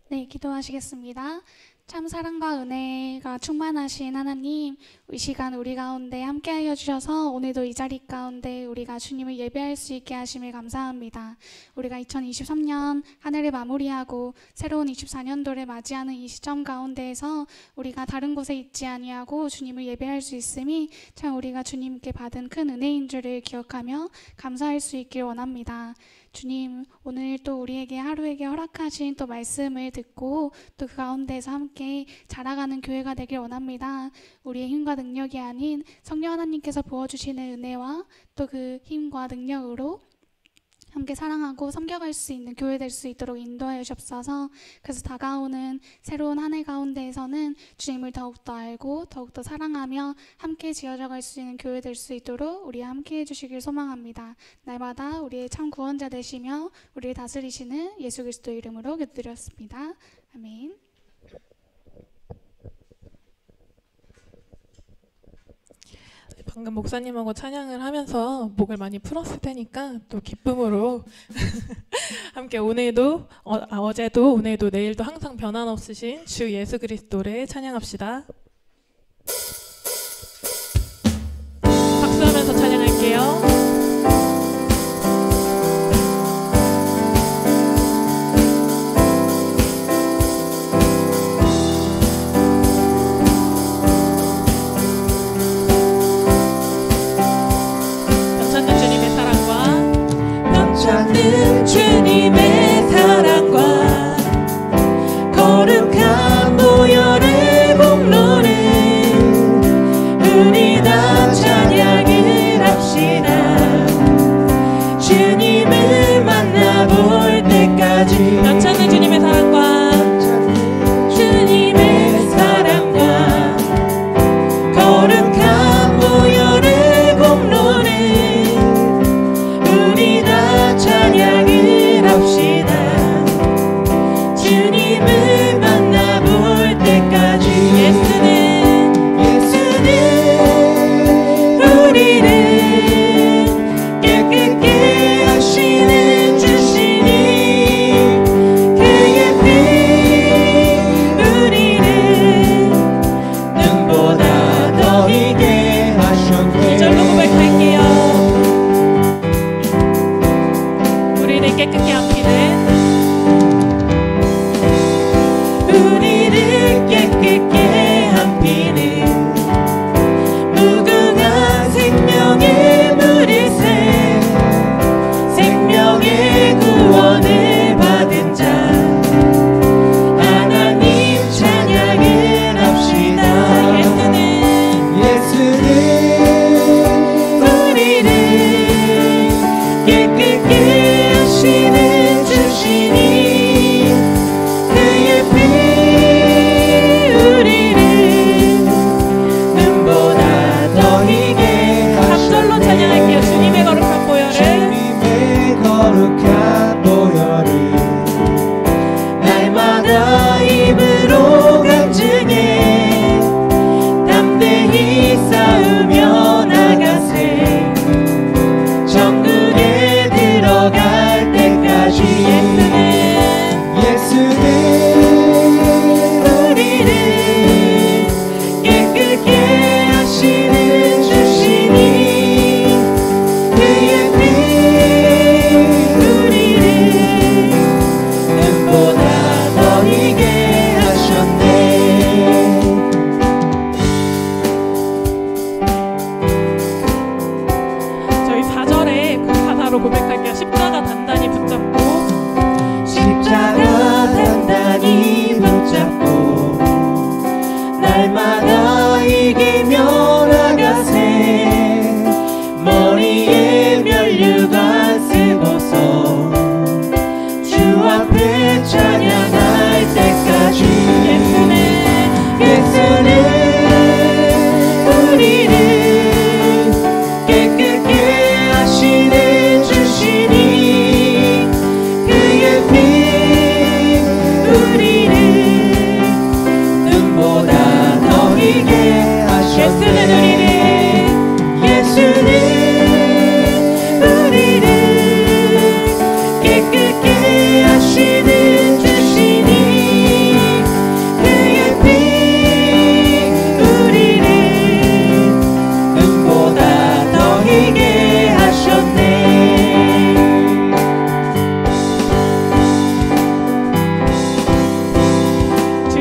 네, 기도하시겠습니다. 참 사랑과 은혜가 충만하신 하나님, 이 시간 우리 가운데 함께하여 주셔서 오늘도 이 자리 가운데 우리가 주님을 예배할 수 있게 하심을 감사합니다. 우리가 2023년 한 해를 마무리하고 새로운 24년도를 맞이하는 이 시점 가운데에서 우리가 다른 곳에 있지 아니하고 주님을 예배할 수 있음이 참 우리가 주님께 받은 큰 은혜인 줄을 기억하며 감사할 수 있길 원합니다. 주님, 오늘 또 우리에게 하루에게 허락하신 또 말씀을 듣고 또 그 가운데에서 함께 자라가는 교회가 되길 원합니다. 우리의 힘과 능력이 아닌 성령 하나님께서 부어주시는 은혜와 또 그 힘과 능력으로 함께 사랑하고 섬겨갈 수 있는 교회 될 수 있도록 인도하여 주옵소서. 그래서 다가오는 새로운 한 해 가운데에서는 주님을 더욱더 알고 더욱더 사랑하며 함께 지어져갈 수 있는 교회 될 수 있도록 우리와 함께 해주시길 소망합니다. 날마다 우리의 참 구원자 되시며 우리를 다스리시는 예수 그리스도 이름으로 기도드렸습니다. 아멘. 방금 목사님하고 찬양을 하면서 목을 많이 풀었을 테니까 또 기쁨으로 함께 오늘도 어제도 오늘도 내일도 항상 변함없으신 주 예수 그리스도를 찬양합시다. 박수하면서 찬양할게요. 찾는 주님의 사랑과 거룩한 보혈의 공로를 우리 다 찬양을 합시다. 주님을 만나볼 때까지 찾는 주님의 사랑과 주님의 사랑과 거룩한 보혈의 공로를 우리 다 찬양을 합시다. 주님을 만나볼 때까지 예수는 우리를 깨끗게 하시는 주시니 그의 피 우리를 눈보다 더 희게 하셨네. 이절로 고백할게요. 우리를 깨끗게 한 피는 우리를 깨끗게 한 피는 무궁한 생명의 물일새 생명의 구원을 받은 자 하나님 찬양을 합시다. 예수는 우리를 깨끗게 하시는 주시니 그의 피 우리를 눈보다 더 희게 합절로 찬양할게요. 주님의 거룩한 보혈을 주님의 거룩한 보혈을 날마다 입으로 간증해 담대히 싸우며 나가세 천국에 들어갈 때까지 예수는 우리를 깨끗게 하시는 주시니 그의 피 우리를 눈보다 더 희게 하셨네. 저희 4절에 그 가사로 고백할게요. 십자가 단단히 붙잡고 십자가 단단히 붙잡고 날마다 이기며 나가세 머리에 면류관 쓰고서 주 앞에 찬양할 때까지 예수는 우리를 깨끗게 하시는 주시니 그의 피 우리를 눈보다 더 희게 하셨네. 예수는 우리를 깨끗게 하시는 주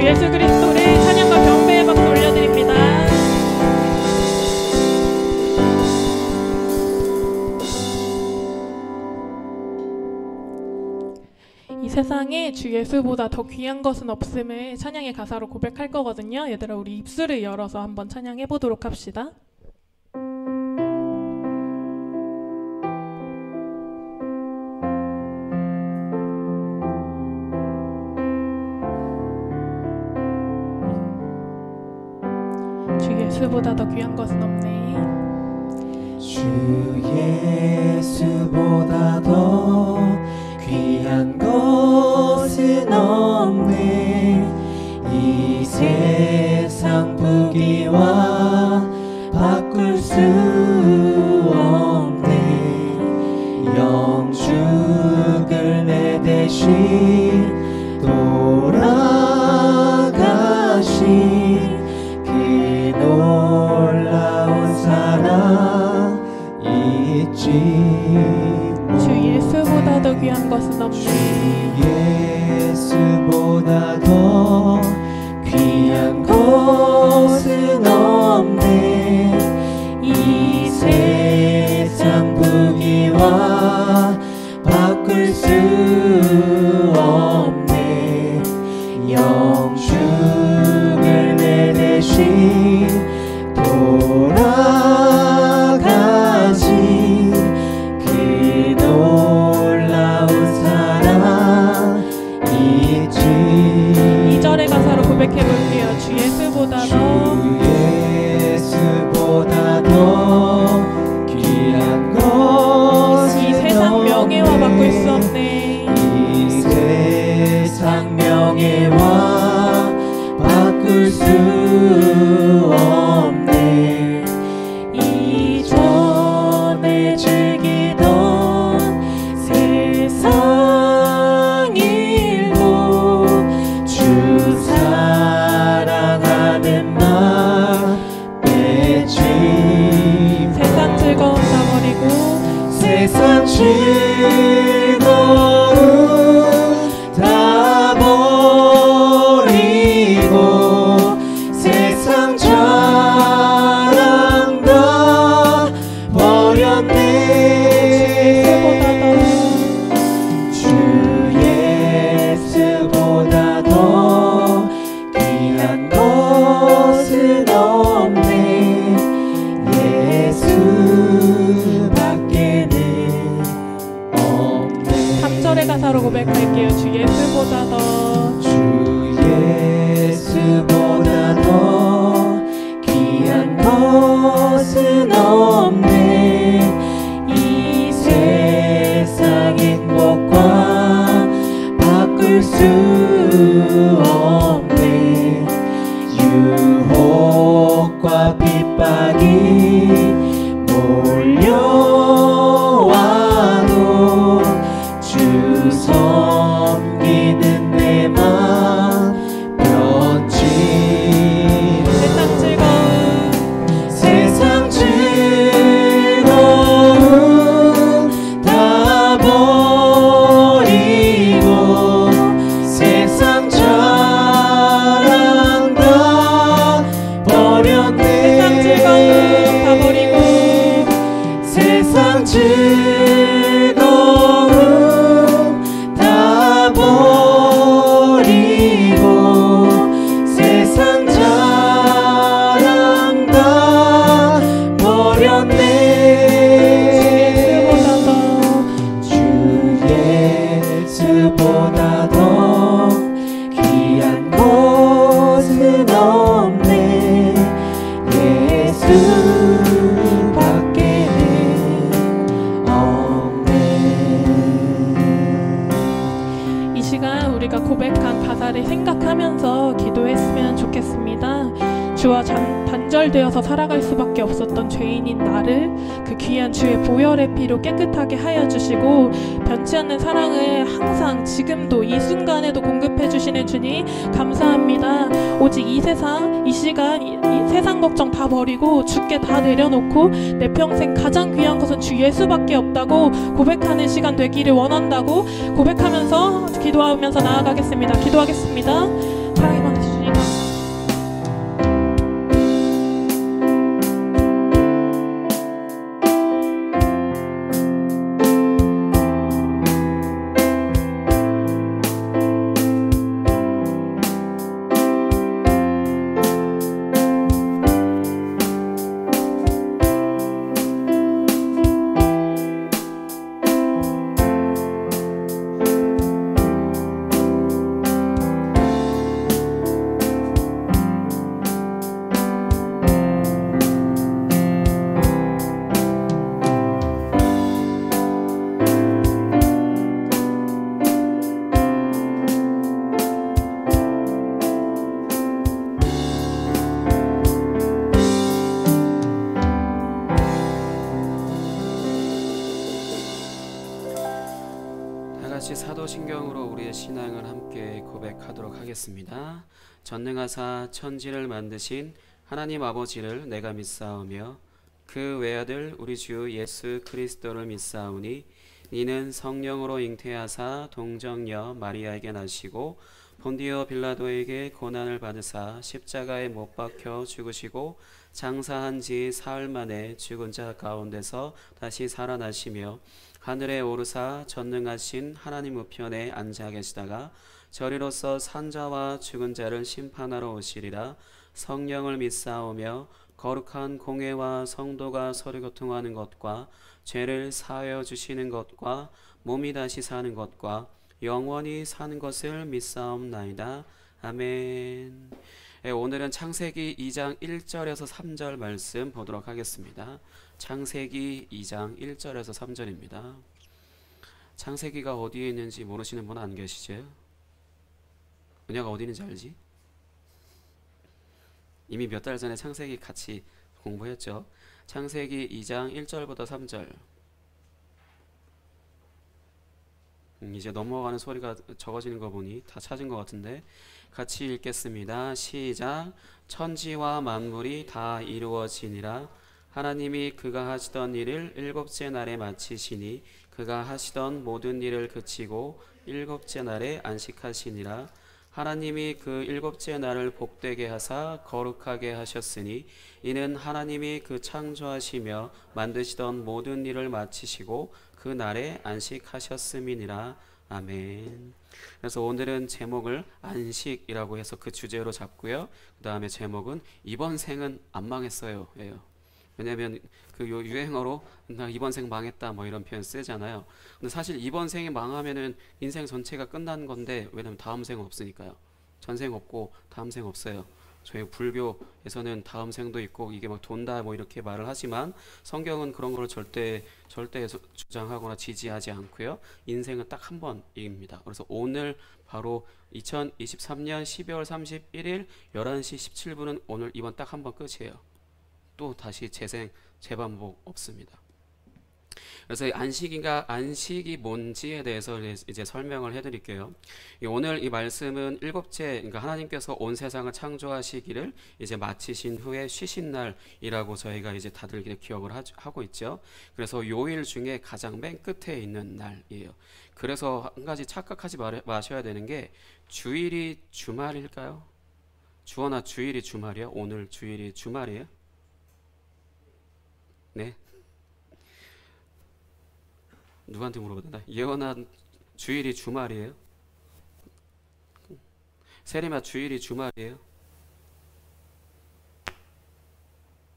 예수 그리스도를 찬양과 경배의 박수 올려드립니다. 이 세상에 주 예수보다 더 귀한 것은 없음을 찬양의 가사로 고백할 거거든요. 얘들아, 우리 입술을 열어서 한번 찬양해 보도록 합시다. 주 예수보다 더 귀한 것은 없네. 주 예수보다 더 귀한 것은 없네. 이 세상 부귀와 바꿀 수 없네. 영죽을 내 대신 돌아가신 그 놀라운 사랑 잊지 주 예수보다 더 귀한 것은 없네. 예수보다 더 귀한 것은 없네. 이 세상 부귀와 바꿀 수 없네. 영죽을 내 대신 돌아가신 그 놀라운 사랑 잊지. 2절의 가사로 고백해 볼게요. 주 예수보다 더 예수보다 더 귀한 것은 이 세상 명예와 없네. 바꿀 수 없네. 이 세상 명예와 바꿀 수 없네. 이전에 즐기던 세상 일도 주 사랑하는 마음 맺지. 세상 즐거움 다 버리고 세상 즐거움 다 버리고 세상 자랑 다 버렸네. 주 예수보다 더 귀한 것은 없네. 예수밖에는 없네. 3절의 가사로 고백할게요. 주 예수보다 더 주 예수보다 더 귀한 것은 없네. 이 세상 행복과 바꿀 수 없네. 유혹과 핍박이 몰려와도 주 섬기는 내 맘 변치. 세상 즐거움 세상 즐거움 다 버리고 세상 자랑 다 버렸네. 세상 즐거움 다 버리고 세상 즐거움 다 버리고 세상 자랑 다 버렸네. 주 예수보다 더 귀한 것은 없네. 예수밖에는 없네. 이 시간 우리가 고백한 가사를 생각하면서 기도했으면 좋겠습니다. 주와 단절되어서 살아갈 수밖에 없었던 죄인인 나를 그 귀한 주의 보혈의 피로 깨끗하게 하여 주시고 변치 않는 사랑을 항상 지금도 이 순간에도 공급해 주시는 주님 감사합니다. 오직 이 세상, 이 시간, 이 세상 걱정 다 버리고 주께 다 내려놓고 내 평생 가장 귀한 것은 주 예수밖에 없다고 고백하는 시간 되기를 원한다고 고백하면서 기도하면서 나아가겠습니다. 기도하겠습니다. 사랑이 많으신 주님, 신경으로 우리의 신앙을 함께 고백하도록 하겠습니다. 전능하사 천지를 만드신 하나님 아버지를 내가 믿사오며 그 외아들 우리 주 예수 그리스도를 믿사오니 이는 성령으로 잉태하사 동정녀 마리아에게 나시고 본디오 빌라도에게 고난을 받으사 십자가에 못 박혀 죽으시고 장사한 지 사흘 만에 죽은 자 가운데서 다시 살아나시며 하늘에 오르사 전능하신 하나님 우편에 앉아 계시다가 저리로서 산자와 죽은 자를 심판하러 오시리라. 성령을 믿사오며 거룩한 공회와 성도가 서로 교통하는 것과 죄를 사하여 주시는 것과 몸이 다시 사는 것과 영원히 사는 것을 믿사옵나이다. 아멘. 오늘은 창세기 2장 1절에서 3절 말씀 보도록 하겠습니다. 창세기 2장 1절에서 3절입니다. 창세기가 어디에 있는지 모르시는 분 안 계시죠? 은혁아 어디 있는지 알지? 이미 몇 달 전에 창세기 같이 공부했죠. 창세기 2장 1절부터 3절. 이제 넘어가는 소리가 적어지는 거 보니 다 찾은 것 같은데 같이 읽겠습니다. 시작. 천지와 만물이 다 이루어지니라. 하나님이 그가 하시던 일을 일곱째 날에 마치시니 그가 하시던 모든 일을 그치고 일곱째 날에 안식하시니라. 하나님이 그 일곱째 날을 복되게 하사 거룩하게 하셨으니 이는 하나님이 그 창조하시며 만드시던 모든 일을 마치시고 그 날에 안식하셨음이니라. 아멘. 그래서 오늘은 제목을 안식이라고 해서 그 주제로 잡고요. 그 다음에 제목은 이번 생은 안 망했어요 예요. 왜냐면 그 유행어로 나 이번 생 망했다 뭐 이런 표현 쓰잖아요. 근데 사실 이번 생이 망하면은 인생 전체가 끝난 건데, 왜냐면 다음 생 없으니까요. 전생 없고 다음 생 없어요. 저희 불교에서는 다음 생도 있고 이게 막 돈다 뭐 이렇게 말을 하지만 성경은 그런 거를 절대 주장하거나 지지하지 않고요. 인생은 딱 한 번입니다. 그래서 오늘 바로 2023년 12월 31일 11시 17분은 오늘 이번 딱 한 번 끝이에요. 또 다시 재생 재반복 없습니다. 그래서 안식이 뭔지에 대해서 이제 설명을 해드릴게요. 오늘 이 말씀은 일곱째, 그러니까 하나님께서 온 세상을 창조하시기를 이제 마치신 후에 쉬신 날이라고 저희가 이제 다들 기억을 하고 있죠. 그래서 요일 중에 가장 맨 끝에 있는 날이에요. 그래서 한 가지 착각하지 마셔야 되는 게, 주일이 주말일까요? 주원아, 주일이 주말이야? 오늘 주일이 주말이에요? 네? 누구한테 물어보다. 예원아, 주일이 주말이에요? 세림아, 주일이 주말이에요?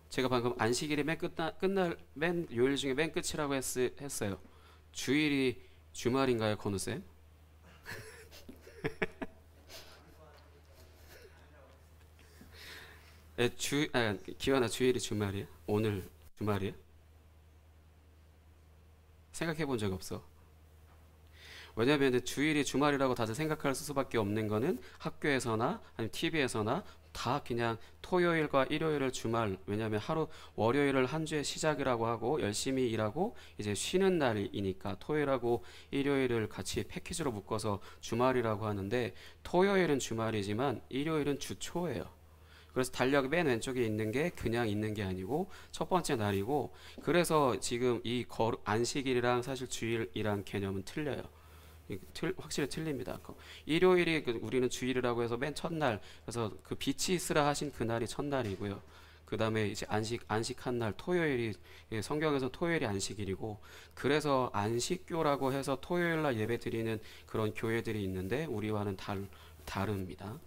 제가 방금 안식일이 맨 요일 중에 맨 끝이라고 했어요. 주일이 주말인가요, 건우쌤? 기원아, 주일이 주말이에요? 오늘 주말이에요? 생각해 본 적 없어. 왜냐하면 주일이 주말이라고 다들 생각할 수밖에 없는 거는 학교에서나 아니면 TV에서나 다 그냥 토요일과 일요일을 주말, 왜냐하면 월요일을 한 주의 시작이라고 하고 열심히 일하고 이제 쉬는 날이니까 토요일하고 일요일을 같이 패키지로 묶어서 주말이라고 하는데, 토요일은 주말이지만 일요일은 주초예요. 그래서 달력 맨 왼쪽에 있는 게 그냥 있는 게 아니고 첫 번째 날이고, 그래서 지금 이 안식일이랑 사실 주일이랑 개념은 틀려요. 확실히 틀립니다. 일요일이 우리는 주일이라고 해서 맨 첫날, 그래서 그 빛이 있으라 하신 그날이 첫날이고요. 그 다음에 이제 안식한 날 토요일이, 성경에서 토요일이 안식일이고, 그래서 안식교라고 해서 토요일날 예배 드리는 그런 교회들이 있는데 우리와는 다릅니다.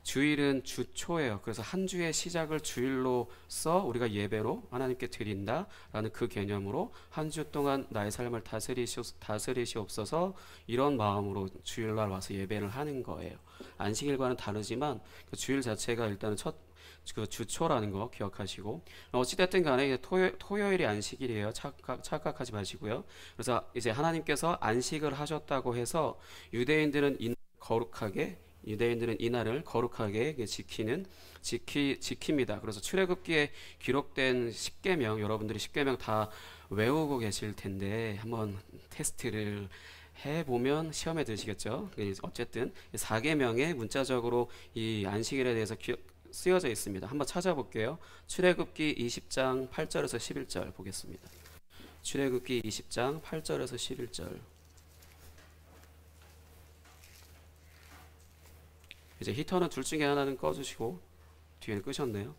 주일은 주초예요. 그래서 한 주의 시작을 주일로써 우리가 예배로 하나님께 드린다라는 그 개념으로 한 주 동안 나의 삶을 다스리시옵소서, 이런 마음으로 주일날 와서 예배를 하는 거예요. 안식일과는 다르지만 그 주일 자체가 일단은 그 주초라는 거 기억하시고, 어찌됐든 간에 토요일이 안식일이에요. 착각하지 마시고요. 그래서 이제 하나님께서 안식을 하셨다고 해서 유대인들은 이 날을 거룩하게 지킵니다. 그래서 출애굽기에 기록된 10계명, 여러분들이 10계명 다 외우고 계실 텐데 한번 테스트를 해보면 시험에 드시겠죠. 어쨌든 4계명에 문자적으로 이 안식일에 대해서 쓰여져 있습니다. 한번 찾아볼게요. 출애굽기 20장 8절에서 11절 보겠습니다. 출애굽기 20장 8절에서 11절. 이제 히터는 둘 중에 하나는 꺼주시고 뒤에는 끄셨네요.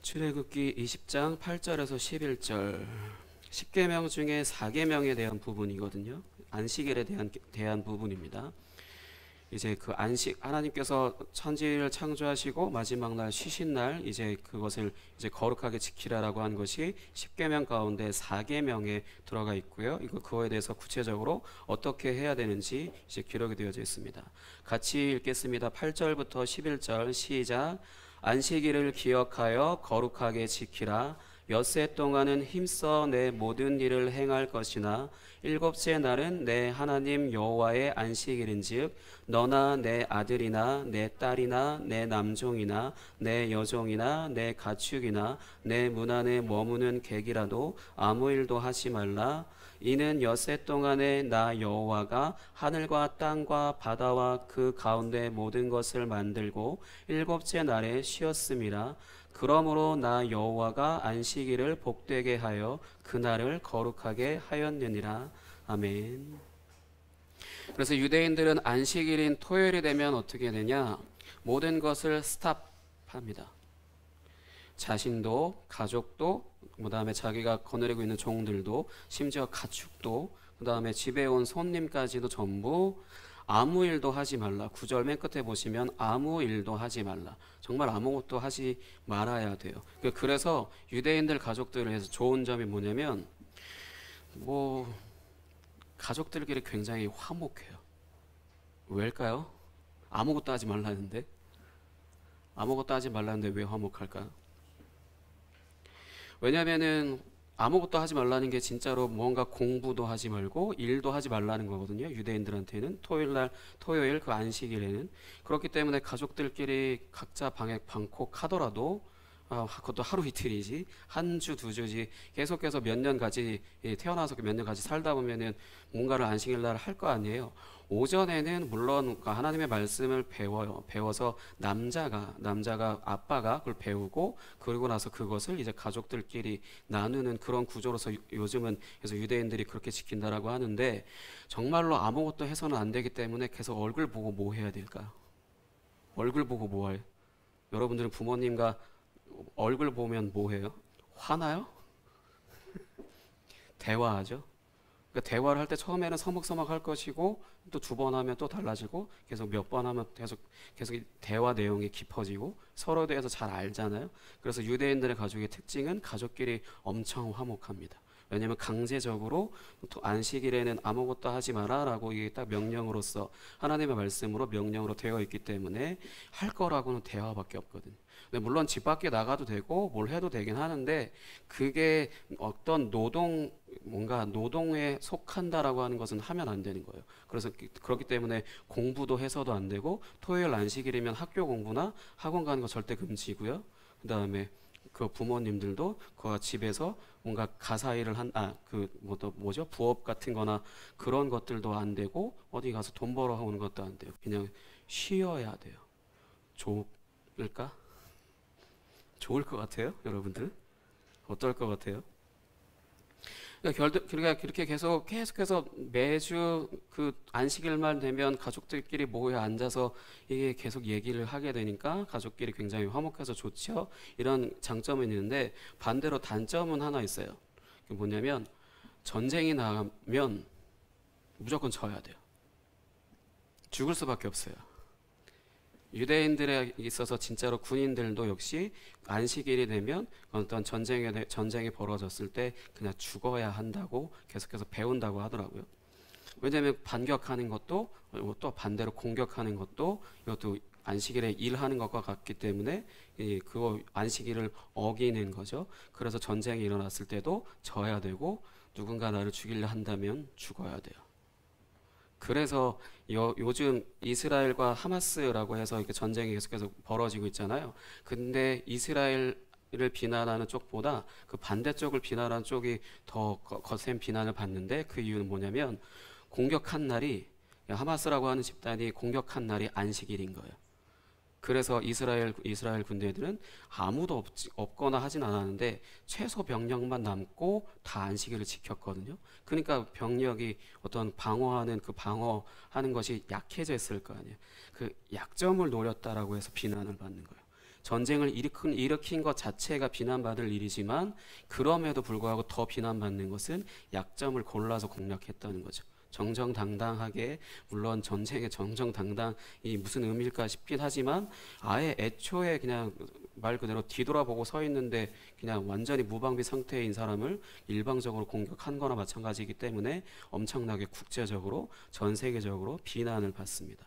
출애굽기 20장 8절에서 11절. 10계명 중에 4계명에 대한 부분이거든요. 안식일에 대한 부분입니다. 이제 그 안식, 하나님께서 천지를 창조하시고 마지막 날 쉬신 날 이제 그것을 이제 거룩하게 지키라라고 한 것이 10계명 가운데 4계명에 들어가 있고요. 그거에 대해서 구체적으로 어떻게 해야 되는지 이제 기록이 되어져 있습니다. 같이 읽겠습니다. 8절부터 11절 시작. 안식일을 기억하여 거룩하게 지키라. 엿새 동안은 힘써 내 모든 일을 행할 것이나 일곱째 날은 내 하나님 여호와의 안식일인즉 너나 내 아들이나 내 딸이나 내 남종이나 내 여종이나 내 가축이나 내 문 안에 머무는 객이라도 아무 일도 하지 말라. 이는 엿새 동안에 나 여호와가 하늘과 땅과 바다와 그 가운데 모든 것을 만들고 일곱째 날에 쉬었음이라. 그러므로 나 여호와가 안식일을 복되게 하여 그날을 거룩하게 하였느니라. 아멘. 그래서 유대인들은 안식일인 토요일이 되면 어떻게 되냐? 모든 것을 스탑합니다. 자신도 가족도 그 다음에 자기가 거느리고 있는 종들도 심지어 가축도 그 다음에 집에 온 손님까지도 전부 아무 일도 하지 말라. 9절 맨 끝에 보시면 아무 일도 하지 말라. 정말 아무것도 하지 말아야 돼요. 그래서 유대인들 가족들을 해서 좋은 점이 뭐냐면 가족들끼리 굉장히 화목해요. 왜일까요? 아무것도 하지 말라는데 왜 화목할까? 왜냐면은 아무것도 하지 말라는 게 진짜로 뭔가 공부도 하지 말고 일도 하지 말라는 거거든요. 유대인들한테는 토요일 그 안식일에는. 그렇기 때문에 가족들끼리 각자 방에 방콕하더라도 그것도 하루 이틀이지 한 주 두 주지 계속해서 몇 년 같이 태어나서 몇 년 같이 살다 보면은 뭔가를 안식일 날 할 거 아니에요. 오전에는 물론 하나님의 말씀을 배워서 남자가 아빠가 그걸 배우고 그러고 나서 그것을 이제 가족들끼리 나누는 그런 구조로서 요즘은 그래서 유대인들이 그렇게 지킨다라고 하는데 정말로 아무것도 해서는 안 되기 때문에 계속 얼굴 보고 뭐 해야 될까요? 얼굴 보고 뭐 해요? 여러분들은 부모님과 얼굴 보면 뭐 해요? 화나요? 대화하죠. 그러니까 대화를 할 때 처음에는 서먹서먹할 것이고 또 두 번 하면 또 달라지고 계속 몇 번 하면 계속 대화 내용이 깊어지고 서로에 대해서 잘 알잖아요. 그래서 유대인들의 가족의 특징은 가족끼리 엄청 화목합니다. 왜냐하면 강제적으로 안식일에는 아무것도 하지 마라라고 이게 딱 명령으로서 하나님의 말씀으로 명령으로 되어 있기 때문에 할 거라고는 대화밖에 없거든요. 근데 물론 집 밖에 나가도 되고 뭘 해도 되긴 하는데 그게 어떤 노동에 속한다라고 하는 것은 하면 안 되는 거예요. 그래서 그렇기 때문에 공부도 해서도 안 되고 토요일 안식일이면 학교 공부나 학원 가는 거 절대 금지고요. 그 다음에 그 부모님들도 그 집에서 뭔가 가사 일을 부업 같은 거나 그런 것들도 안 되고 어디 가서 돈 벌어 오는 것도 안 돼요. 그냥 쉬어야 돼요. 좋을까? 좋을 것 같아요? 여러분들? 어떨 것 같아요? 그러니까 그렇게 계속해서 매주 그 안식일만 되면 가족들끼리 모여 앉아서 이게 계속 얘기를 하게 되니까 가족끼리 굉장히 화목해서 좋죠. 이런 장점은 있는데 반대로 단점은 하나 있어요. 그게 뭐냐면 전쟁이 나면 무조건 져야 돼요. 죽을 수밖에 없어요. 유대인들에 있어서 진짜로 군인들도 역시 안식일이 되면 어떤 전쟁이 벌어졌을 때 그냥 죽어야 한다고 계속해서 배운다고 하더라고요. 왜냐하면 반격하는 것도 또 반대로 공격하는 것도 이것도 안식일에 일하는 것과 같기 때문에 그거 안식일을 어기는 거죠. 그래서 전쟁이 일어났을 때도 져야 되고 누군가 나를 죽이려 한다면 죽어야 돼요. 그래서 요즘 이스라엘과 하마스라고 해서 이렇게 전쟁이 계속해서 벌어지고 있잖아요. 근데 이스라엘 이스라엘을 비난하는 쪽보다 그 반대쪽을 비난하는 쪽이 더 거센 비난을 받는데, 그 이유는 뭐냐면 공격한 날이, 하마스라고 하는 집단이 공격한 날이 안식일인 거예요. 그래서 이스라엘 군대들은 아무도 없거나 하진 않았는데 최소 병력만 남고 다 안식일을 지켰거든요. 그러니까 병력이 어떤 방어하는 것이 약해졌을 거 아니에요. 그 약점을 노렸다라고 해서 비난을 받는 거예요. 전쟁을 일으킨 것 자체가 비난받을 일이지만 그럼에도 불구하고 더 비난받는 것은 약점을 골라서 공략했다는 거죠. 정정당당하게, 물론 전쟁의 정정당당이 무슨 의미일까 싶긴 하지만 아예 애초에 그냥 말 그대로 뒤돌아보고 서 있는데 그냥 완전히 무방비 상태인 사람을 일방적으로 공격한 거나 마찬가지이기 때문에 엄청나게 국제적으로, 전 세계적으로 비난을 받습니다.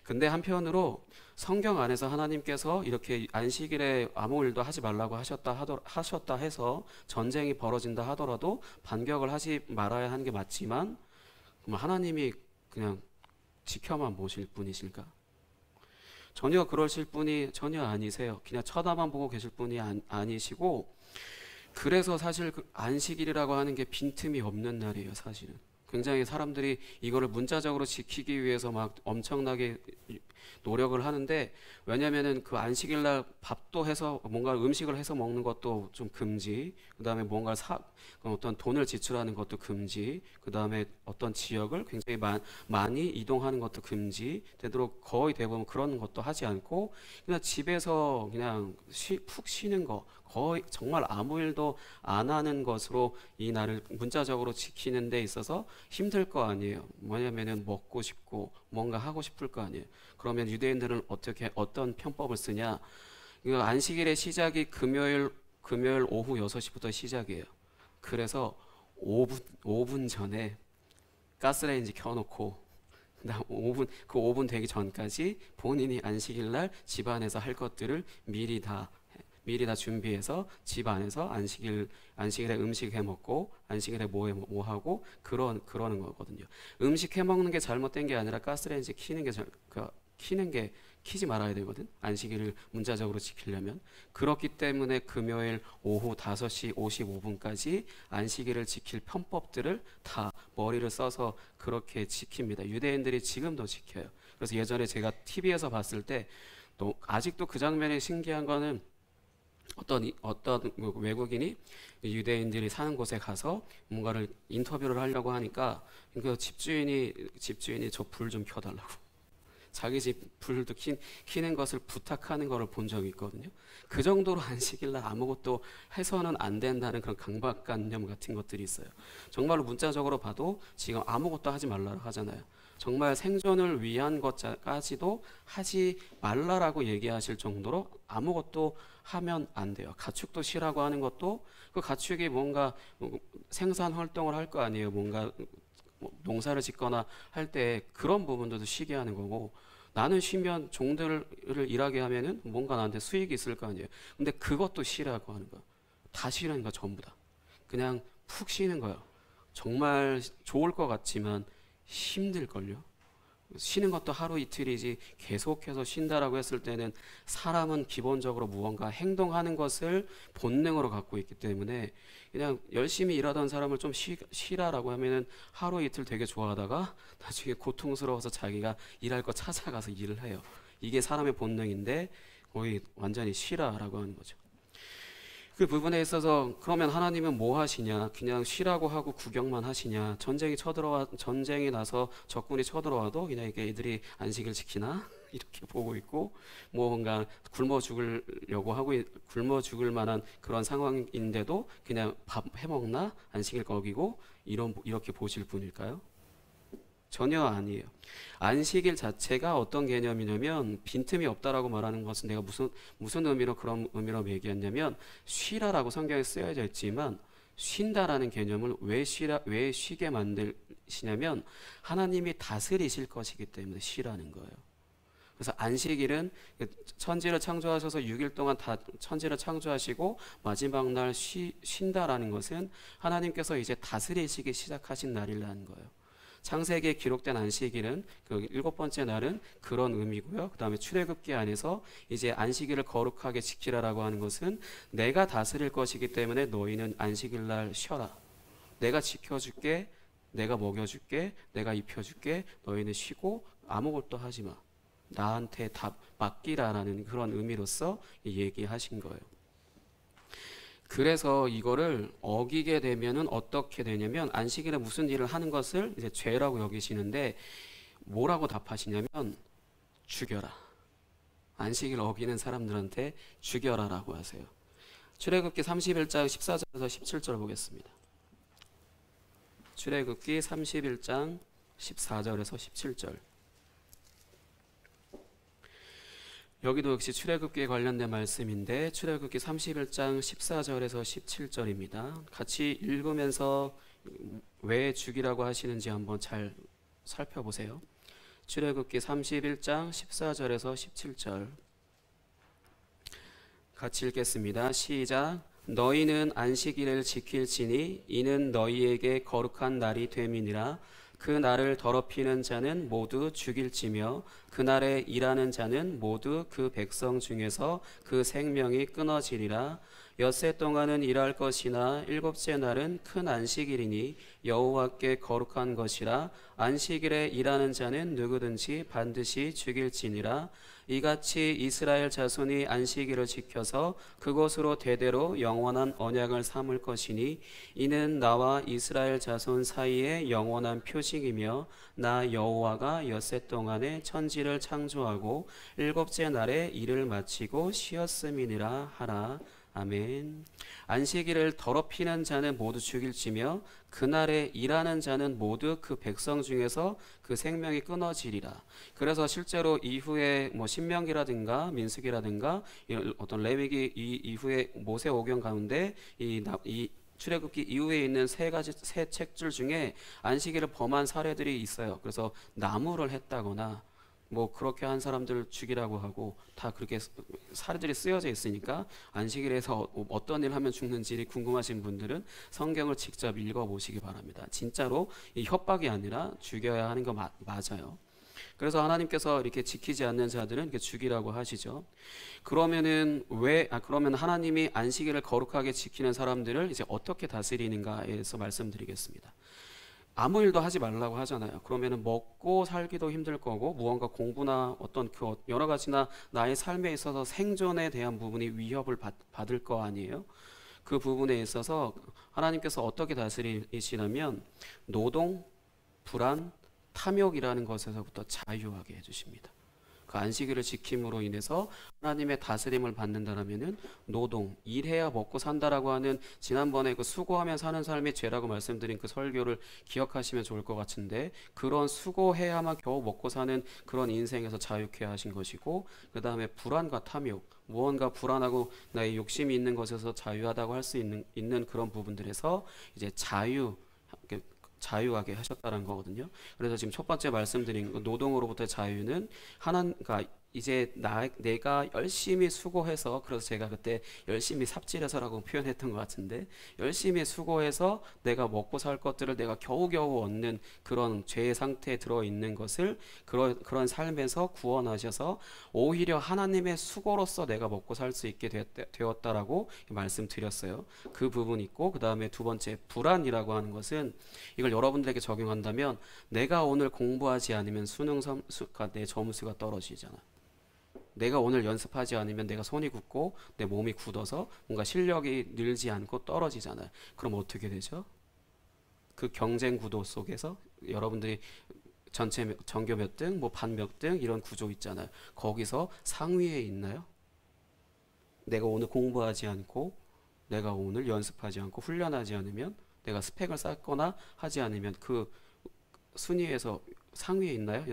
근데 한편으로 성경 안에서 하나님께서 이렇게 안식일에 아무 일도 하지 말라고 하셨다 해서 전쟁이 벌어진다 하더라도 반격을 하지 말아야 하는 게 맞지만, 그럼 하나님이 그냥 지켜만 보실 분이실까? 전혀 그러실 분이 전혀 아니세요. 그냥 쳐다만 보고 계실 분이 아니시고, 그래서 사실 그 안식일이라고 하는 게 빈틈이 없는 날이에요. 사실은 굉장히 사람들이 이거를 문자적으로 지키기 위해서 막 엄청나게 노력을 하는데, 왜냐면은 그 안식일날 밥도 해서 뭔가 음식을 해서 먹는 것도 좀 금지, 그 다음에 뭔가 어떤 돈을 지출하는 것도 금지, 그 다음에 어떤 지역을 굉장히 많이 이동하는 것도 금지, 되도록 거의 대부분 그런 것도 하지 않고 그냥 집에서 그냥 푹 쉬는 거, 거의 정말 아무 일도 안 하는 것으로 이 날을 문자적으로 지키는 데 있어서 힘들 거 아니에요. 뭐냐면은 먹고 싶고 뭔가 하고 싶을 거 아니에요. 그러면 유대인들은 어떤 편법을 쓰냐? 이거 안식일의 시작이 금요일 오후 6시부터 시작이에요. 그래서 5분 전에 가스레인지 켜놓고 그다음 5분 되기 전까지 본인이 안식일날 집안에서 할 것들을 미리 다 준비해서 집 안에서 안식일에 음식 해 먹고 안식일에 뭐 하고 그러는 거거든요. 음식 해 먹는 게 잘못된 게 아니라 가스레인지 키지 말아야 되거든. 안식일을 문자적으로 지키려면. 그렇기 때문에 금요일 오후 5시 55분까지 안식일을 지킬 편법들을 다 머리를 써서 그렇게 지킵니다. 유대인들이 지금도 지켜요. 그래서 예전에 제가 TV에서 봤을 때 또 아직도 그 장면이 신기한 거는 어떤 외국인이 유대인들이 사는 곳에 가서 뭔가를 인터뷰를 하려고 하니까 그 집주인이 저 불 좀 켜달라고, 자기 집 불도 키는 것을 부탁하는 것을 본 적이 있거든요. 그 정도로 안식일날 아무것도 해서는 안 된다는 그런 강박관념 같은 것들이 있어요. 정말로 문자적으로 봐도 지금 아무것도 하지 말라고 하잖아요. 정말 생존을 위한 것까지도 하지 말라라고 얘기하실 정도로 아무것도 하면 안 돼요. 가축도 쉬라고 하는 것도 그 가축이 뭔가 생산 활동을 할 거 아니에요. 뭔가 농사를 짓거나 할 때 그런 부분들도 쉬게 하는 거고, 나는 쉬면 종들을 일하게 하면은 뭔가 나한테 수익이 있을 거 아니에요. 근데 그것도 쉬라고 하는 거야. 다 쉬라는 거 전부 다. 그냥 푹 쉬는 거예요. 정말 좋을 것 같지만 힘들걸요. 쉬는 것도 하루 이틀이지 계속해서 쉰다라고 했을 때는 사람은 기본적으로 무언가 행동하는 것을 본능으로 갖고 있기 때문에 그냥 열심히 일하던 사람을 좀 쉬라라고 하면은 하루 이틀 되게 좋아하다가 나중에 고통스러워서 자기가 일할 거 찾아가서 일을 해요. 이게 사람의 본능인데 거의 완전히 쉬라라고 하는 거죠. 그 부분에 있어서 그러면 하나님은 뭐 하시냐? 그냥 쉬라고 하고 구경만 하시냐? 전쟁이 나서 적군이 쳐들어와도 그냥 이게 애들이 안식일 지키나? 이렇게 보고 있고, 뭔가 굶어 죽을 만한 그런 상황인데도 그냥 밥 해먹나? 안식일 거기고 이렇게 보실 분일까요? 전혀 아니에요. 안식일 자체가 어떤 개념이냐면 빈틈이 없다라고 말하는 것은 내가 무슨 의미로 그런 의미로 얘기했냐면 쉬라라고 성경에 쓰여져 있지만 쉰다라는 개념을 왜 쉬게 만드시냐면 하나님이 다스리실 것이기 때문에 쉬라는 거예요. 그래서 안식일은 천지를 창조하셔서 6일 동안 다 천지를 창조하시고 마지막 날 쉰다라는 것은 하나님께서 이제 다스리시기 시작하신 날이라는 거예요. 창세기에 기록된 안식일은 그 7번째 날은 그런 의미고요. 그 다음에 출애굽기 안에서 이제 안식일을 거룩하게 지키라라고 하는 것은 내가 다스릴 것이기 때문에 너희는 안식일 날 쉬어라. 내가 지켜줄게, 내가 먹여줄게, 내가 입혀줄게. 너희는 쉬고 아무것도 하지 마. 나한테 다 맡기라라는 그런 의미로서 얘기하신 거예요. 그래서 이거를 어기게 되면은 어떻게 되냐면 안식일에 무슨 일을 하는 것을 이제 죄라고 여기시는데 뭐라고 답하시냐면 죽여라. 안식일 어기는 사람들한테 죽여라라고 하세요. 출애굽기 31장 14절에서 17절 보겠습니다. 출애굽기 31장 14절에서 17절. 여기도 역시 출애굽기에 관련된 말씀인데 출애굽기 31장 14절에서 17절입니다. 같이 읽으면서 왜 죽이라고 하시는지 한번 잘 살펴보세요. 출애굽기 31장 14절에서 17절 같이 읽겠습니다. 시작. 너희는 안식일을 지킬지니 이는 너희에게 거룩한 날이 됨이니라. 그 날을 더럽히는 자는 모두 죽일지며 그날에 일하는 자는 모두 그 백성 중에서 그 생명이 끊어지리라. 엿새 동안은 일할 것이나 일곱째 날은 큰 안식일이니 여호와께 거룩한 것이라. 안식일에 일하는 자는 누구든지 반드시 죽일지니라. 이같이 이스라엘 자손이 안식일을 지켜서 그것으로 대대로 영원한 언약을 삼을 것이니 이는 나와 이스라엘 자손 사이의 영원한 표식이며 나 여호와가 엿새 동안에 천지를 창조하고 일곱째 날에 일을 마치고 쉬었음이니라 하라. 아멘. 안식일을 더럽히는 자는 모두 죽일지며 그날에 일하는 자는 모두 그 백성 중에서 그 생명이 끊어지리라. 그래서 실제로 이후에 뭐 신명기라든가 민수기라든가 어떤 레위기 이후에 모세오경 가운데 이 출애굽기 이후에 있는 세 책들 중에 안식일을 범한 사례들이 있어요. 그래서 나무를 했다거나 뭐 그렇게 한 사람들을 죽이라고 하고 다 그렇게 사례들이 쓰여져 있으니까 안식일에서 어떤 일 하면 죽는지 궁금하신 분들은 성경을 직접 읽어보시기 바랍니다. 진짜로 이 협박이 아니라 죽여야 하는 거 맞아요. 그래서 하나님께서 이렇게 지키지 않는 자들은 이렇게 죽이라고 하시죠. 그러면 하나님이 안식일을 거룩하게 지키는 사람들을 이제 어떻게 다스리는가에서 말씀드리겠습니다. 아무 일도 하지 말라고 하잖아요. 그러면은 먹고 살기도 힘들 거고 무언가 공부나 어떤 그 여러 가지나 나의 삶에 있어서 생존에 대한 부분이 위협을 받을 거 아니에요. 그 부분에 있어서 하나님께서 어떻게 다스리시냐면 노동, 불안, 탐욕이라는 것에서부터 자유하게 해주십니다. 그 안식일을 지킴으로 인해서 하나님의 다스림을 받는다라면은 노동, 일해야 먹고 산다라고 하는 지난번에 그 수고하면 사는 삶이 죄라고 말씀드린 그 설교를 기억하시면 좋을 것 같은데 그런 수고해야만 겨우 먹고 사는 그런 인생에서 자유케 하신 것이고 그 다음에 불안과 탐욕, 무언가 불안하고 나의 욕심이 있는 것에서 자유하다고 할 수 있는 그런 부분들에서 이제 자유하게 하셨다는 거거든요. 그래서 지금 첫 번째 말씀드린 노동으로부터의 자유는 그러니까 이제 내가 열심히 수고해서 그래서 제가 그때 열심히 삽질해서라고 표현했던 것 같은데 열심히 수고해서 내가 먹고 살 것들을 내가 겨우겨우 얻는 그런 죄의 상태에 들어있는 것을 그런 삶에서 구원하셔서 오히려 하나님의 수고로서 내가 먹고 살 수 있게 되었다라고 말씀드렸어요. 그 부분 있고 그 다음에 두 번째 불안이라고 하는 것은 이걸 여러분들에게 적용한다면 내가 오늘 공부하지 않으면 내 점수가 떨어지잖아. 내가 오늘 연습하지 않으면 내가 손이 굳고 내 몸이 굳어서 뭔가 실력이 늘지 않고 떨어지잖아요. 그럼 어떻게 되죠? 그 경쟁 구도 속에서 여러분들이 전체 전교 몇 등, 뭐 반 몇 등 이런 구조 있잖아요. 거기서 상위에 있나요? 내가 오늘 공부하지 않고 내가 오늘 연습하지 않고 훈련하지 않으면 내가 스펙을 쌓거나 하지 않으면 그 순위에서 상위에 있나요?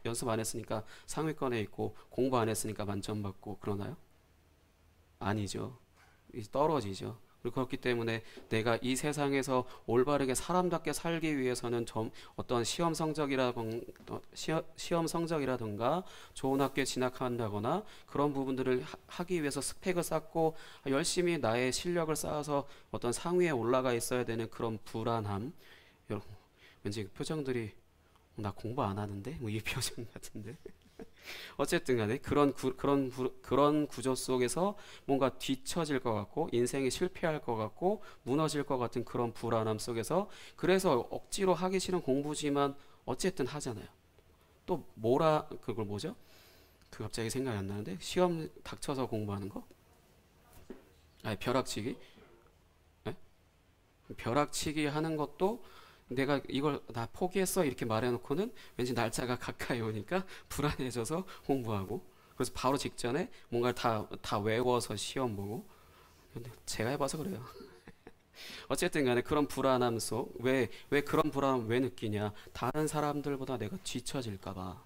연습 안 했으니까 상위권에 있고 공부 안 했으니까 만점 받고 그러나요? 아니죠. 떨어지죠. 그리고 그렇기 때문에 내가 이 세상에서 올바르게 사람답게 살기 위해서는 어떤 시험 성적이라든가 좋은 학교에 진학한다거나 그런 부분들을 하기 위해서 스펙을 쌓고 열심히 나의 실력을 쌓아서 어떤 상위에 올라가 있어야 되는 그런 불안함. 여러분 왠지 표정들이 나 공부 안 하는데 뭐 이 표정 같은데 어쨌든 간에 그런 구조 속에서 뭔가 뒤처질 것 같고 인생이 실패할 것 같고 무너질 것 같은 그런 불안함 속에서 그래서 억지로 하기 싫은 공부지만 어쨌든 하잖아요. 또 그걸 뭐죠? 그 갑자기 생각이 안 나는데 시험 닥쳐서 공부하는 거? 아니 벼락치기? 네? 벼락치기 하는 것도 내가 이걸 나 포기했어 이렇게 말해놓고는 왠지 날짜가 가까이 오니까 불안해져서 공부하고 그래서 바로 직전에 뭔가를 다 외워서 시험 보고 근데 제가 해봐서 그래요. 어쨌든 간에 그런 불안함 속 왜 그런 불안함 왜 느끼냐 다른 사람들보다 내가 뒤처질까 봐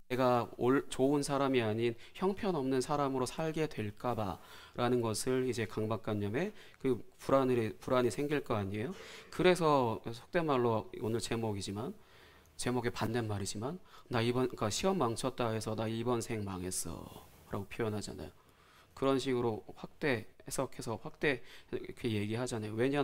내가 좋은 사람이 아닌 형편없는 사람으로 살게 될까 봐라는 것을 이제 강박관념에 그 불안이 생길 거 아니에요. 그래서 속된 말로 오늘 제목의 반대말이지만 그러니까 시험 망쳤다 해서 나 이번 생 망했어 라고 표현하잖아요. 그런 식으로 해석해서 이렇게 얘기하잖아요. 왜냐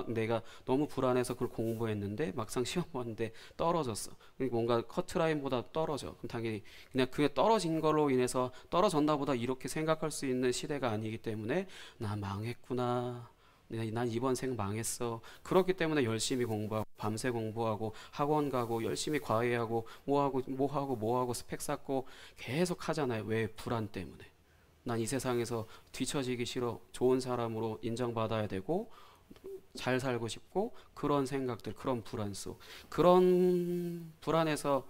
내가 너무 불안해서 그걸 공부했는데 막상 시험 봤는데 떨어졌어. 뭔가 커트라인보다 떨어져. 그럼 당연히 그냥 그게 떨어진 걸로 인해서 떨어졌나 보다 이렇게 생각할 수 있는 시대가 아니기 때문에 나 망했구나. 난 이번 생 망했어. 그렇기 때문에 열심히 공부하고 밤새 공부하고 학원 가고 열심히 과외하고 뭐하고 스펙 쌓고 계속 하잖아요. 왜? 불안 때문에. 난 이 세상에서 뒤처지기 싫어. 좋은 사람으로 인정받아야 되고 잘 살고 싶고 그런 생각들, 그런 불안 속 그런 불안에서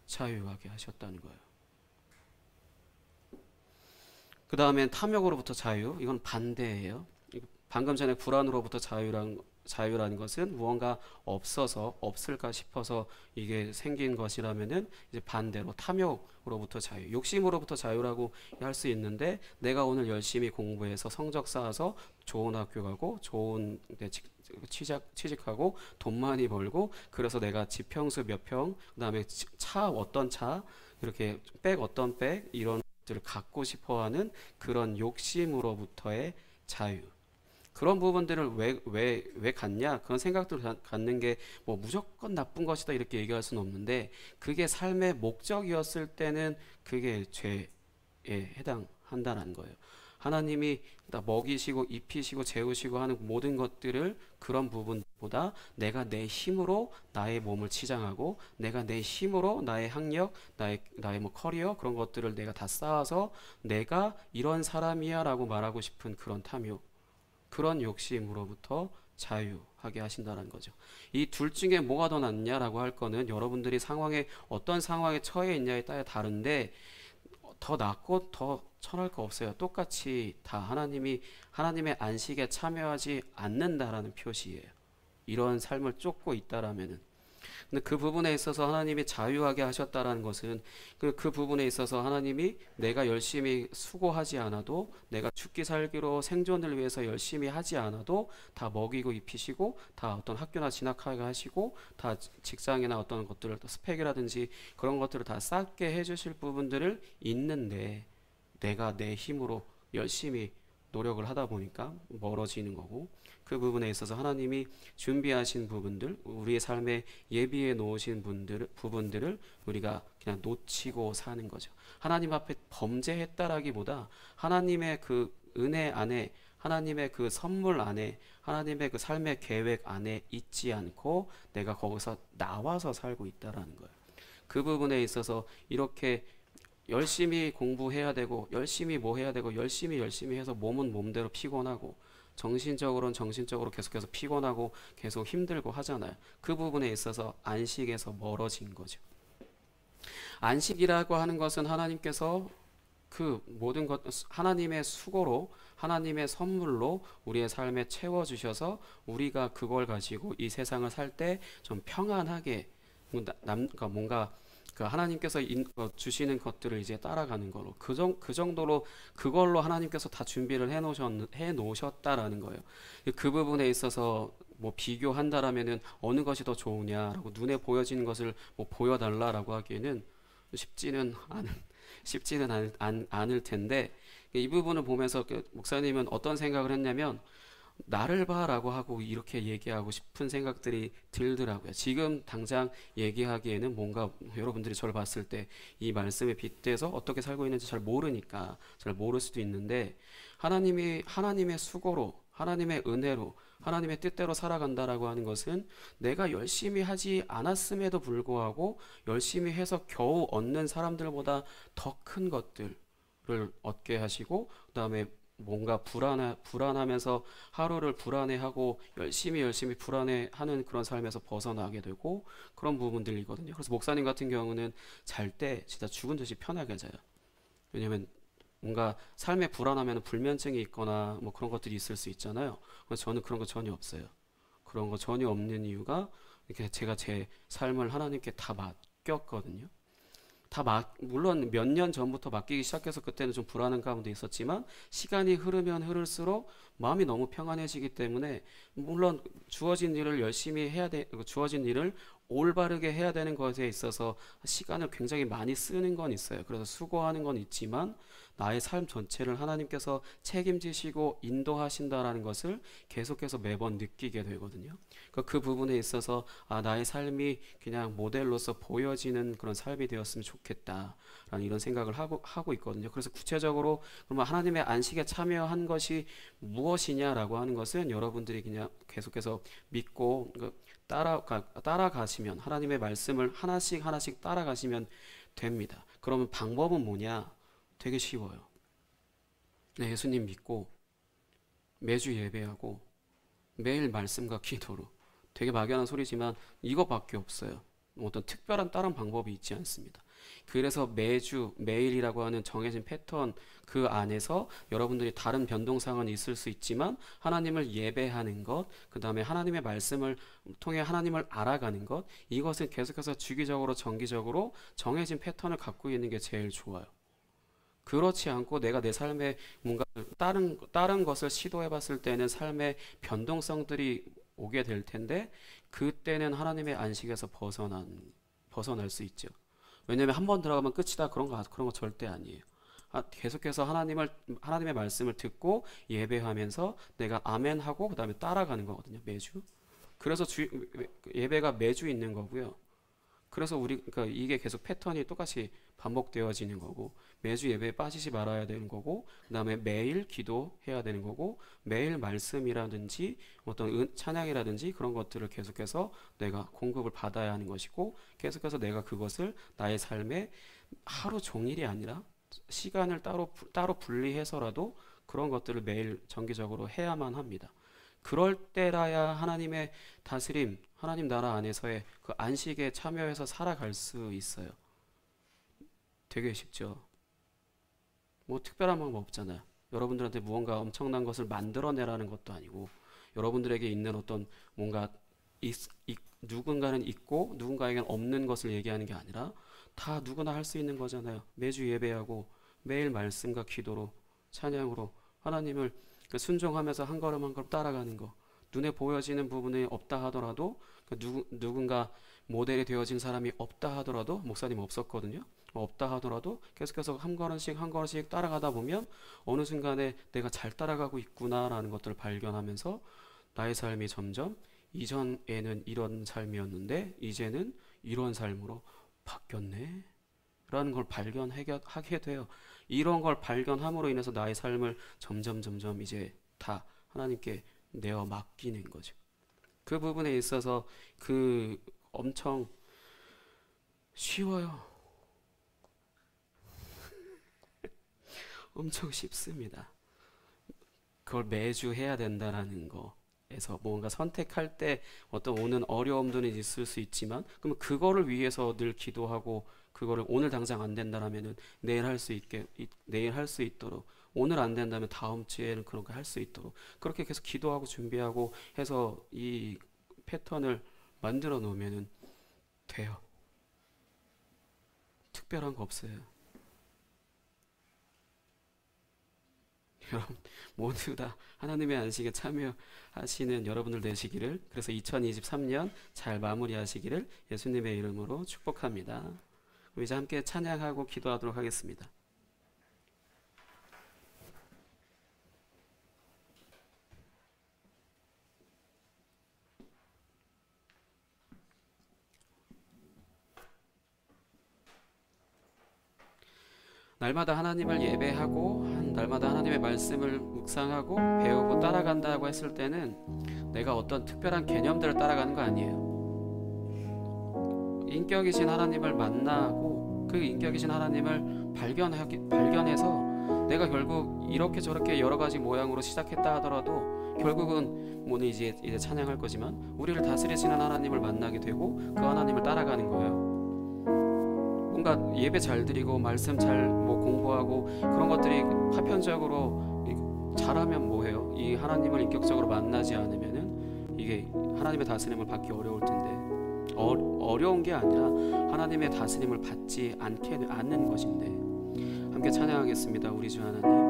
자유하게 하셨다는 거예요. 그 다음엔 탐욕으로부터 자유. 이건 반대예요. 방금 전에 불안으로부터 자유라는 것은 무언가 없을까 싶어서 이게 생긴 것이라면은 이제 반대로 탐욕으로부터 자유, 욕심으로부터 자유라고 할 수 있는데 내가 오늘 열심히 공부해서 성적 쌓아서 좋은 학교 가고 좋은 데 취직하고 돈 많이 벌고 그래서 내가 집 평수 몇 평, 그다음에 어떤 차 이렇게 어떤 백 이런 것들을 갖고 싶어하는 그런 욕심으로부터의 자유. 그런 부분들을 왜 갖냐? 그런 생각들을 갖는 게 뭐 무조건 나쁜 것이다 이렇게 얘기할 수는 없는데 그게 삶의 목적이었을 때는 그게 죄에 해당한다는 거예요. 하나님이 먹이시고 입히시고 재우시고 하는 모든 것들을 그런 부분보다 내가 내 힘으로 나의 몸을 치장하고 내가 내 힘으로 나의 학력, 나의 뭐 커리어 그런 것들을 내가 다 쌓아서 내가 이런 사람이야 라고 말하고 싶은 그런 탐욕, 그런 욕심으로부터 자유하게 하신다는 거죠. 이 둘 중에 뭐가 더 낫냐라고 할 거는 여러분들이 어떤 상황에 처해 있냐에 따라 다른데 더 낫고 더 천할 거 없어요. 똑같이 다 하나님의 안식에 참여하지 않는다라는 표시예요. 이런 삶을 쫓고 있다라면은. 근데 그 부분에 있어서 하나님이 자유하게 하셨다라는 것은 그 부분에 있어서 하나님이 내가 열심히 수고하지 않아도 내가 죽기 살기로 생존을 위해서 열심히 하지 않아도 다 먹이고 입히시고 다 어떤 학교나 진학하게 하시고 다 직장이나 어떤 것들을 스펙이라든지 그런 것들을 다 쌓게 해주실 부분들을 있는데 내가 내 힘으로 열심히 노력을 하다 보니까 멀어지는 거고 그 부분에 있어서 하나님이 준비하신 부분들, 우리의 삶에 예비해 놓으신 부분들을 우리가 그냥 놓치고 사는 거죠. 하나님 앞에 범죄했다라기보다 하나님의 그 은혜 안에, 하나님의 그 선물 안에, 하나님의 그 삶의 계획 안에 있지 않고 내가 거기서 나와서 살고 있다라는 거예요. 그 부분에 있어서 이렇게 열심히 공부해야 되고 열심히 뭐 해야 되고 열심히 해서 몸은 몸대로 피곤하고 정신적으로는 정신적으로 계속해서 피곤하고 계속 힘들고 하잖아요. 그 부분에 있어서 안식에서 멀어진 거죠. 안식이라고 하는 것은 하나님께서 그 모든 것 하나님의 수고로 하나님의 선물로 우리의 삶에 채워주셔서 우리가 그걸 가지고 이 세상을 살 때 좀 평안하게 그러니까 뭔가 그 하나님께서 주시는 것들을 이제 따라가는 걸로 그 정도로 그걸로 하나님께서 다 준비를 해 놓으셨다라는 거예요. 그 부분에 있어서 뭐 비교한다라면은 어느 것이 더 좋으냐라고 눈에 보여지는 것을 뭐 보여달라라고 하기에는 쉽지는 않을 텐데 이 부분을 보면서 그 목사님은 어떤 생각을 했냐면 나를 봐라고 하고 이렇게 얘기하고 싶은 생각들이 들더라고요. 지금 당장 얘기하기에는 뭔가 여러분들이 저를 봤을 때 이 말씀에 빗대서 어떻게 살고 있는지 잘 모르니까 잘 모를 수도 있는데, 하나님의 수고로, 하나님의 은혜로, 하나님의 뜻대로 살아간다라고 하는 것은 내가 열심히 하지 않았음에도 불구하고 열심히 해서 겨우 얻는 사람들보다 더 큰 것들을 얻게 하시고, 그 다음에 뭔가 불안하면서 하루를 불안해하고 열심히 불안해하는 그런 삶에서 벗어나게 되고, 그런 부분들이거든요. 그래서 목사님 같은 경우는 잘 때 진짜 죽은 듯이 편하게 자요. 왜냐면 뭔가 삶에 불안하면 불면증이 있거나 뭐 그런 것들이 있을 수 있잖아요. 그래서 저는 그런 거 전혀 없어요. 그런 거 전혀 없는 이유가 이렇게 제가 제 삶을 하나님께 다 맡겼거든요. 물론 몇 년 전부터 맡기기 시작해서 그때는 좀 불안한 가운데 있었지만, 시간이 흐르면 흐를수록 마음이 너무 평안해지기 때문에, 물론 주어진 일을 주어진 일을 올바르게 해야 되는 것에 있어서 시간을 굉장히 많이 쓰는 건 있어요. 그래서 수고하는 건 있지만 나의 삶 전체를 하나님께서 책임지시고 인도하신다라는 것을 계속해서 매번 느끼게 되거든요. 그 부분에 있어서 나의 삶이 그냥 모델로서 보여지는 그런 삶이 되었으면 좋겠다라는 이런 생각을 하고 있거든요. 그래서 구체적으로 그러면 하나님의 안식에 참여한 것이 무엇이냐라고 하는 것은 여러분들이 그냥 계속해서 믿고 따라가시면, 하나님의 말씀을 하나씩 따라가시면 됩니다. 그러면 방법은 뭐냐? 되게 쉬워요. 예수님 믿고 매주 예배하고 매일 말씀과 기도로, 되게 막연한 소리지만 이것밖에 없어요. 어떤 특별한 다른 방법이 있지 않습니다. 그래서 매일이라고 하는 정해진 패턴 그 안에서 여러분들이 다른 변동사항은 있을 수 있지만 하나님을 예배하는 것, 그 다음에 하나님의 말씀을 통해 하나님을 알아가는 것, 이것은 계속해서 주기적으로 정기적으로 정해진 패턴을 갖고 있는 게 제일 좋아요. 그렇지 않고 내가 내 삶에 뭔가 다른 것을 시도해 봤을 때는 삶의 변동성들이 오게 될 텐데, 그때는 하나님의 안식에서 벗어날 수 있죠. 왜냐하면 한 번 들어가면 끝이다, 그런 거 절대 아니에요. 계속해서 하나님의 말씀을 듣고 예배하면서 내가 아멘하고 그 다음에 따라가는 거거든요, 매주. 그래서 예배가 매주 있는 거고요. 그래서 그러니까 이게 계속 패턴이 똑같이 반복되어지는 거고, 매주 예배에 빠지지 말아야 되는 거고, 그 다음에 매일 기도해야 되는 거고, 매일 말씀이라든지 어떤 찬양이라든지 그런 것들을 계속해서 내가 공급을 받아야 하는 것이고, 계속해서 내가 그것을 나의 삶에 하루 종일이 아니라 시간을 따로 분리해서라도 그런 것들을 매일 정기적으로 해야만 합니다. 그럴 때라야 하나님의 다스림, 하나님 나라 안에서의 그 안식에 참여해서 살아갈 수 있어요. 되게 쉽죠. 뭐 특별한 방법 없잖아요. 여러분들한테 무언가 엄청난 것을 만들어내라는 것도 아니고, 여러분들에게 있는 어떤 뭔가 누군가는 있고 누군가에게는 없는 것을 얘기하는 게 아니라 다 누구나 할 수 있는 거잖아요. 매주 예배하고 매일 말씀과 기도로, 찬양으로 하나님을 순종하면서 한 걸음 한 걸음 따라가는 거. 눈에 보여지는 부분이 없다 하더라도, 누군가 모델이 되어진 사람이 없다 하더라도, 목사님 없었거든요. 없다 하더라도 계속해서 한 걸음씩 따라가다 보면 어느 순간에 내가 잘 따라가고 있구나라는 것들을 발견하면서 나의 삶이 점점 이전에는 이런 삶이었는데 이제는 이런 삶으로 바뀌었네 라는 걸 발견하게 돼요. 이런 걸 발견함으로 인해서 나의 삶을 점점 이제 다 하나님께 내어 맡기는 거죠. 그 부분에 있어서 엄청 쉬워요. 엄청 쉽습니다. 그걸 매주 해야 된다라는 거에서 뭔가 선택할 때 어떤 오는 어려움들은 있을 수 있지만, 그러면 그거를 위해서 늘 기도하고, 그거를 오늘 당장 안 된다라면은 내일 할 수 있도록, 오늘 안 된다면 다음 주에는 그런 거 할 수 있도록 그렇게 계속 기도하고 준비하고 해서 이 패턴을 만들어 놓으면은 돼요. 특별한 거 없어요. 여러분 모두 다 하나님의 안식에 참여하시는 여러분들 되시기를, 그래서 2023년 잘 마무리하시기를 예수님의 이름으로 축복합니다. 우리 이제 함께 찬양하고 기도하도록 하겠습니다. 날마다 하나님을 예배하고 날마다 하나님의 말씀을 묵상하고 배우고 따라간다고 했을 때는 내가 어떤 특별한 개념들을 따라가는 거 아니에요. 인격이신 하나님을 만나고 그 인격이신 하나님을 발견해서 내가 결국 이렇게 저렇게 여러 가지 모양으로 시작했다 하더라도 결국은 오늘 이제 찬양할 거지만 우리를 다스리시는 하나님을 만나게 되고 그 하나님을 따라가는 거예요. 뭔가 예배 잘 드리고 말씀 잘 공부하고 그런 것들이 파편적으로 잘하면 뭐해요? 이 하나님을 인격적으로 만나지 않으면은 이게 하나님의 다스림을 받기 어려울 텐데 어려운 게 아니라 하나님의 다스림을 받지 않는 것인데 함께 찬양하겠습니다. 우리 주 하나님.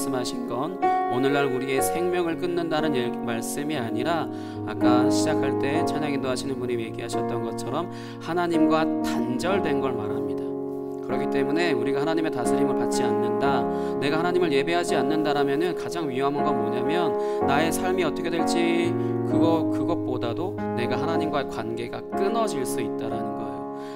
말씀하신 건 오늘날 우리의 생명을 끊는다는 말씀이 아니라 아까 시작할 때 찬양 인도하시는 분이 얘기하셨던 것처럼 하나님과 단절된 걸 말합니다. 그렇기 때문에 우리가 하나님의 다스림을 받지 않는다, 내가 하나님을 예배하지 않는다라면은 가장 위험한 건 뭐냐면 나의 삶이 어떻게 될지 그것보다도 내가 하나님과의 관계가 끊어질 수 있다라는 거예요.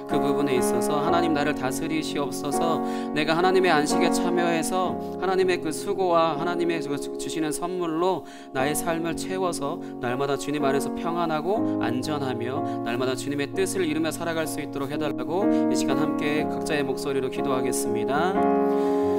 그 부분에 있어서 하나님 나를 다스리시옵소서. 내가 하나님의 안식에 참여해서 하나님의 그 수고와 하나님의 주시는 선물로 나의 삶을 채워서 날마다 주님 안에서 평안하고 안전하며 날마다 주님의 뜻을 이루며 살아갈 수 있도록 해달라고 이 시간 함께 각자의 목소리로 기도하겠습니다.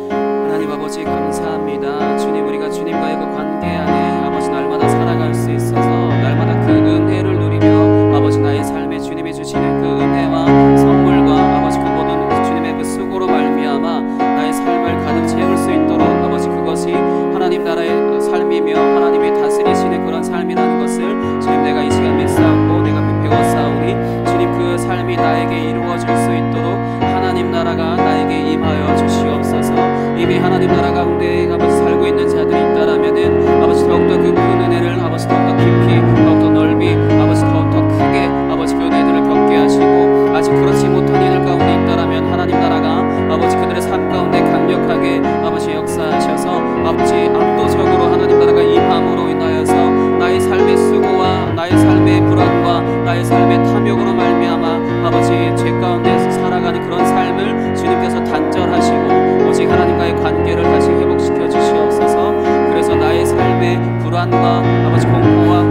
하나님 아버지 감사합니다. 주님, 우리가 주님과의 그 관계 안에 아버지 날마다 살아갈 수 있어서 날마다 그 은혜를 누리며 아버지 나의 삶에 주님이 주시는 그 은혜와 선물과 아버지 그 모든 주님의 그 수고로 말미암아 나의 삶을 가득 채울 수 있도록 아버지 그것이 하나님 나라의 삶이며 하나님이 다스리시는 그런 삶이라는 것을 주님 내가 이 시간 믿사옵고 내가 배웠사오니 주님 그 삶이 나에게 이루어질 수 있도록 하나님 나라가 나에게 임하여 주시옵소서. 이미 하나님 나라 가운데 아버지 살고 있는 자들이 있다라면은 아버지 더욱더 그 큰 은혜를 아버지 더욱더 깊이 더욱더 넓이 아버지 더욱더 크게 아버지 그 은혜들을 겪게 하시고 아직 그렇지 못한 이들 가운데 있다라면 하나님 나라가 아버지 그들의 삶 가운데 강력하게 아버지 역사하셔서 아버지 압도적으로 하나님 나라가 임함으로 인하여서 나의 삶의 수고와 나의 삶의 불안과 나의 삶의 탐욕으로 말미암아 아버지 죄 가운데서 살아가는 그런 삶을 주님께서 단절하시고 오직 하나님과의 관계를 다시 회복시켜 주시옵소서. 그래서 나의 삶의 불안과 아버지 공포와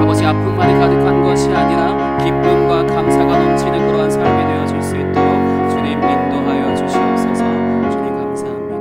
아버지 아픔만이 가득한 것이 아니라 기쁨과 감사가 넘치는 그러한 삶이 되어질 수 있도록 주님 인도하여 주시옵소서. 주님 감사합니다.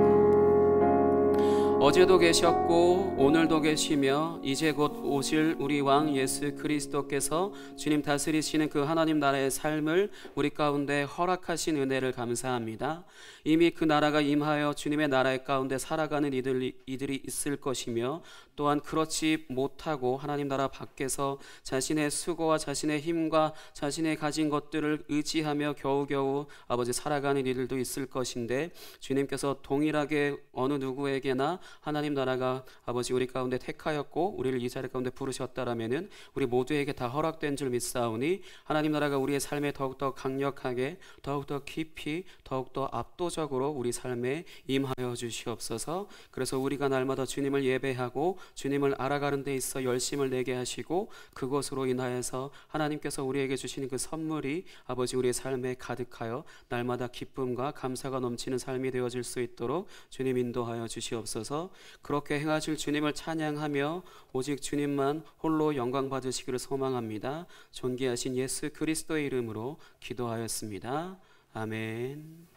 어제도 계셨고 오늘도 계시며 이제 곧 오실 우리 왕 예수 그리스도께서 주님 다스리시는 그 하나님 나라의 삶을 우리 가운데 허락하신 은혜를 감사합니다. 이미 그 나라가 임하여 주님의 나라의 가운데 살아가는 이들이 있을 것이며 또한 그렇지 못하고 하나님 나라 밖에서 자신의 수고와 자신의 힘과 자신의 가진 것들을 의지하며 겨우겨우 아버지 살아가는 이들도 있을 것인데 주님께서 동일하게 어느 누구에게나 하나님 나라가 아버지 우리 가운데 택하였고 우리를 이 자리 가운데 부르셨다라면은 우리 모두에게 다 허락된 줄 믿사오니 하나님 나라가 우리의 삶에 더욱더 강력하게 더욱더 깊이 더욱더 압도적으로 우리 삶에 임하여 주시옵소서. 그래서 우리가 날마다 주님을 예배하고 주님을 알아가는 데 있어 열심을 내게 하시고 그것으로 인하여서 하나님께서 우리에게 주시는 그 선물이 아버지 우리의 삶에 가득하여 날마다 기쁨과 감사가 넘치는 삶이 되어질 수 있도록 주님 인도하여 주시옵소서. 그렇게 행하실 주님을 찬양하며 오직 주님만 홀로 영광 받으시기를 소망합니다. 존귀하신 예수 그리스도의 이름으로 기도하였습니다. 아멘.